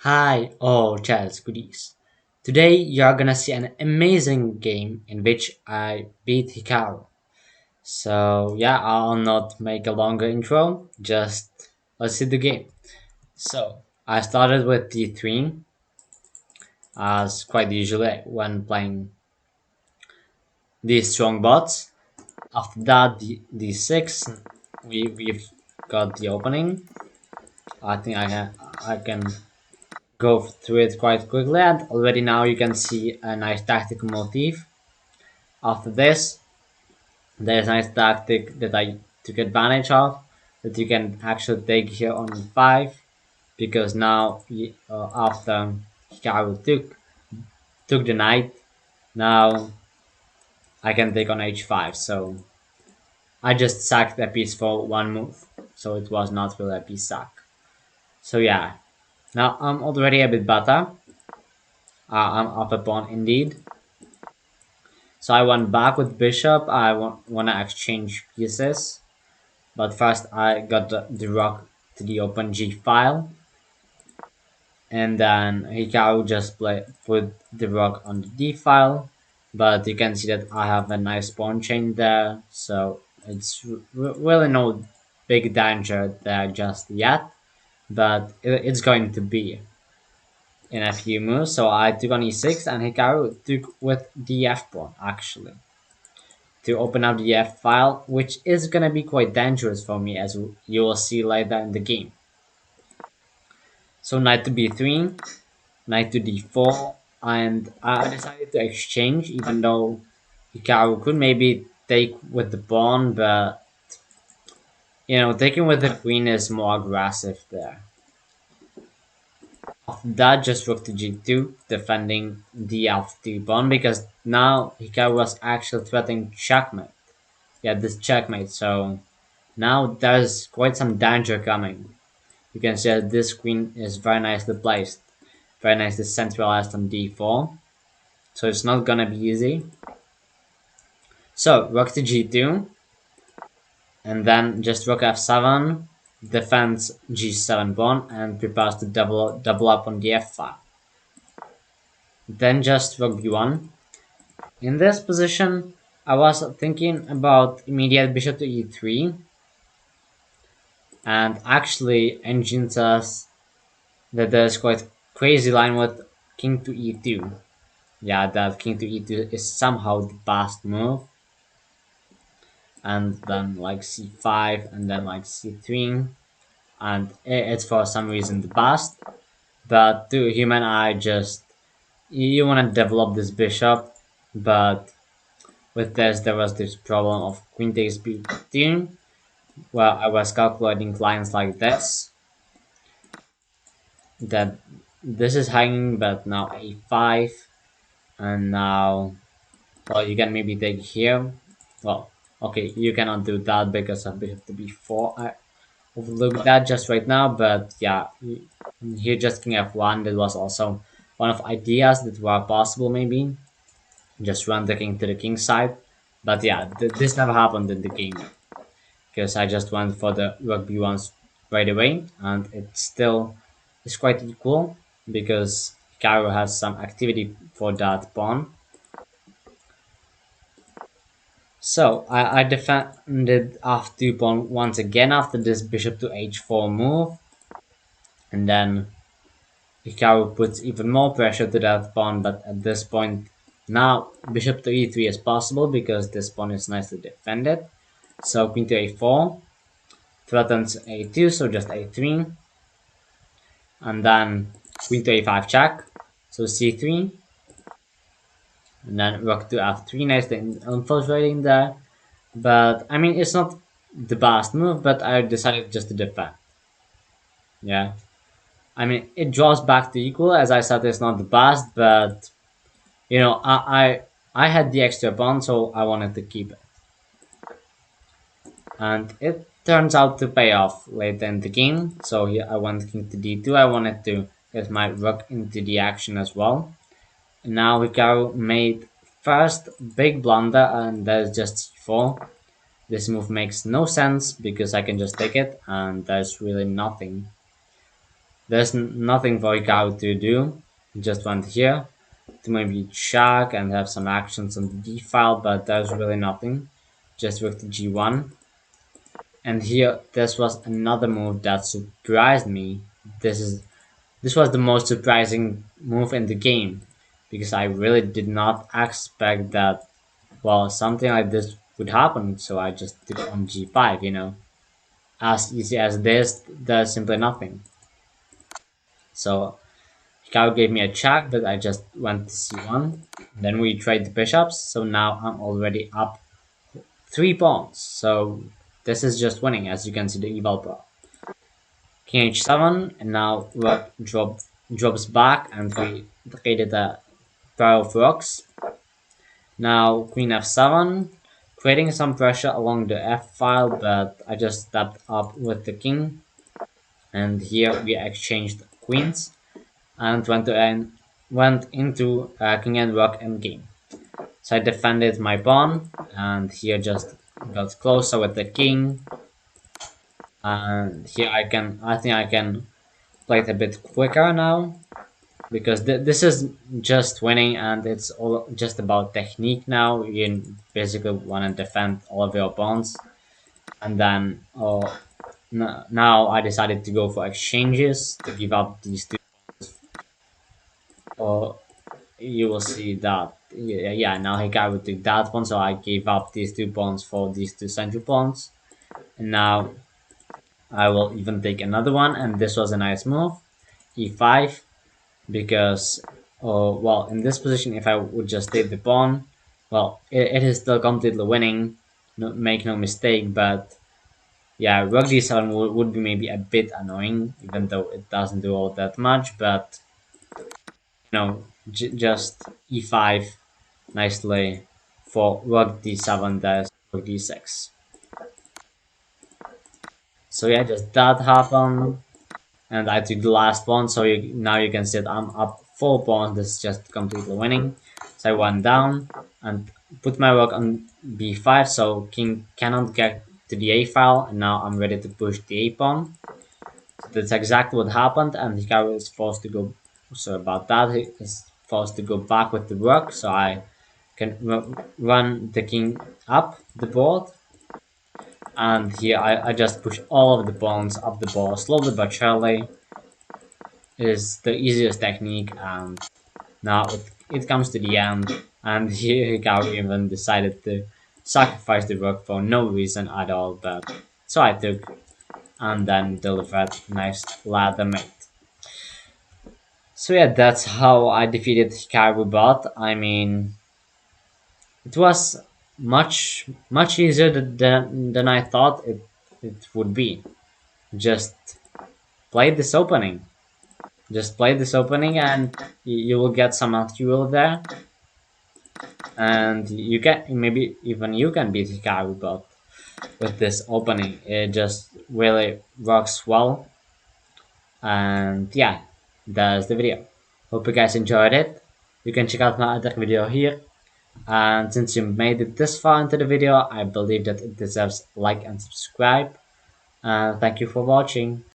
Hi, all chess goodies. Today you're gonna see an amazing game in which I beat Hikaru. So yeah, I'll not make a longer intro, just let's see the game. So I started with D3 as quite usually when playing these strong bots. After that D6 we've got the opening. I think I can go through it quite quickly, and already now you can see a nice tactical motif. After this, there's a nice tactic that I took advantage of, that you can actually take here on e5, because now after Hikaru took the knight, now I can take on h5. So I just sacked a piece for one move, so it was not really a piece sack. So yeah, now I'm already a bit better. I'm up a pawn indeed. So I went back with bishop. I want to exchange pieces, but first I got the rook to the open g file, and then Hikaru just put the rook on the d file. But you can see that I have a nice pawn chain there, so it's really no big danger there just yet. But it's going to be in a few moves. So I took on e6, and Hikaru took with the f pawn actually, to open up the F file, which is gonna be quite dangerous for me, as you will see later in the game. So knight to b3, knight to d4, and I decided to exchange, even though Hikaru could maybe take with the pawn, but taking with the queen is more aggressive there. After that, just rook to g2, defending the f2 pawn, because now Hikaru was actually threatening checkmate. Yeah, this checkmate, so now there's quite some danger coming. You can see that this queen is very nicely placed, very nicely centralized on d4, so it's not gonna be easy. So rook to g2, and then just rook f7, defends g7 pawn, and prepares to double up on the f file. Then just rook b1. In this position, I was thinking about immediate bishop to e3, and actually engine says that there's quite crazy line with king to e2. Yeah, that king to e2 is somehow the past move, and then like c5, and then like c3, and it's for some reason the past. But to human eye, just you want to develop this bishop, but with this there was this problem of queen takes b2. Well, I was calculating lines like this, that this is hanging, but now a5, and now, well, you can maybe take here. Well, okay, you cannot do that because of bishop to b4. I overlooked that just right now, but yeah, here just king f1. That was also one of ideas that were possible, maybe. Just run the king to the king side. But yeah, this never happened in the game, because I just went for the rook b1s right away, and it still is quite equal, because Hikaru has some activity for that pawn. So I defended f2 pawn once again after this bishop to h4 move, and then Hikaru puts even more pressure to that pawn, but at this point now bishop to e3 is possible because this pawn is nicely defended. So queen to a4 threatens a2, so just a3, and then queen to a5 check, so c3, and then rook to f3, nicely infiltrating there. But I mean, it's not the best move, but I decided just to defend. Yeah, I mean, it draws back to equal. As I said, it's not the best, but I had the extra pawn, so I wanted to keep it, and it turns out to pay off later in the game. So here I went king to d2. I wanted to get my rook into the action as well. And now Hikaru made first big blunder, and that is just c4. This move makes no sense because I can just take it, and there's really nothing There's nothing for Hikaru to do. He just went here to maybe check and have some actions on the D file, but there's really nothing. Just with the G1. And here, this was another move that surprised me. This is this was the most surprising move in the game because I really did not expect that, well, something like this would happen. So I just took on G5, as easy as this. There's simply nothing. So Hikaru gave me a check, but I just went to C1. Then we trade the bishops. So now I'm already up 3 pawns. So this is just winning, as you can see the eval pro. King h7, and now rook drops back, and we created a pair of rocks. Now queen f7, creating some pressure along the f file, but I just stepped up with the king, and here we exchanged queens and went into king and rook endgame. So I defended my pawn, and here just got closer with the king, and here I think I can play it a bit quicker now because this is just winning and it's all just about technique now. You basically want to defend all of your pawns, and then now I decided to go for exchanges to give up these two. Or you will see that yeah, now Hikaru took that one, so I gave up these 2 pawns for these 2 central pawns, and now I will even take another one, and this was a nice move, e5, because well, in this position, if I would just take the pawn, well, it is still completely winning, no, make no mistake, but yeah, rook d7 would be maybe a bit annoying, even though it doesn't do all that much, but just e5 nicely for rook d7 dash rook d6. So yeah, just that happened, and I took the last pawn, so now you can see that I'm up 4 pawns. This is just completely winning. So I went down and put my rook on b5, so king cannot get to the a file, and now I'm ready to push the a pawn. So that's exactly what happened, and Hikaru is forced to go. So about that, he is forced to go back with the rook, so I can run the king up the board. And here I just push all of the pawns up the board slowly but surely. Is the easiest technique, and now it comes to the end, and here Hikaru even decided to sacrifice the rook for no reason at all, but so I took and then delivered nice ladder mate. So yeah, that's how I defeated Hikaru, but I mean, it was much easier than I thought it would be. Just play this opening. Just play this opening and you will get some fuel there. And you can maybe even you can beat Hikaru, but with this opening it just really works well. And yeah, that's the video. Hope you guys enjoyed it. You can check out my other video here. And since you made it this far into the video, I believe that it deserves like and subscribe. And thank you for watching.